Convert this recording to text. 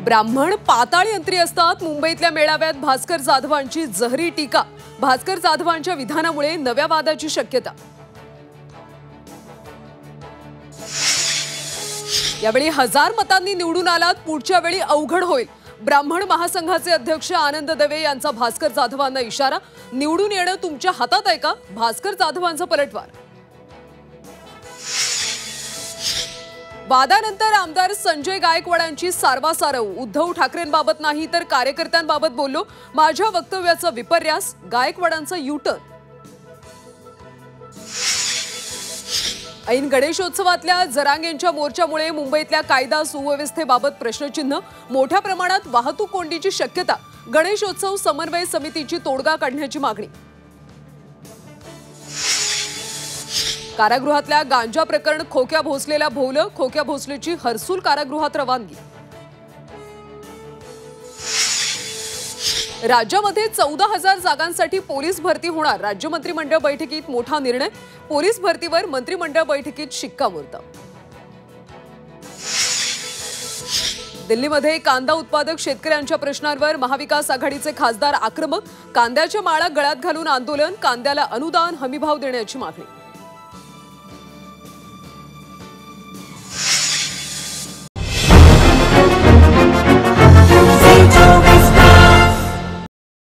ब्राह्मण पाताळ यंत्री असतात. मुंबईतल्या मेळाव्यात भास्कर जाधवांची जहरी टीका. भास्कर जाधवांच्या विधानामुळे नव्या वादाची शक्यता. यावेळी 1000 मतांनी निवडून आलात, पुढच्या वेळी अवघड होईल. ब्राह्मण महासंघाचे अध्यक्ष आनंद दवे यांचा भास्कर जाधवांना इशारा. निवडून येणं तुमच्या हातात आहे का? भास्कर जाधवांचा पलटवार. वादानंतर आमदार संजय गायकवाडांची सारवासारव. उद्धव ठाकरेंबाबत नाही तर कार्यकर्त्यांबाबत बोललो. माझ्या वक्तव्याचा विपर्यास. गायकवाडांचा युटर्न. ऐन गणेशोत्सवातल्या जरांगेंच्या मोर्चामुळे मुंबईतल्या कायदा सुव्यवस्थेबाबत प्रश्नचिन्ह. मोठ्या प्रमाणात वाहतूक कोंडीची शक्यता. गणेशोत्सव समन्वय समितीची तोडगा काढण्याची मागणी. कारागृहातल्या गांजा प्रकरण. खोक्या भोसलेला भोवलं. खोक्या भोसलेची हर्सूल कारागृहात रवानगी. राज्यामध्ये 14,000 जागांसाठी पोलीस भरती होणार. राज्य मंत्रिमंडळ बैठकीत मोठा निर्णय. पोलीस भरतीवर मंत्रिमंडळ बैठकीत शिक्कामोर्तब. दिल्लीमध्ये कांदा उत्पादक शेतकऱ्यांच्या प्रश्नांवर महाविकास आघाडीचे खासदार आक्रमक. कांद्याच्या माळा गळ्यात घालून आंदोलन. कांद्याला अनुदान हमीभाव देण्याची मागणी.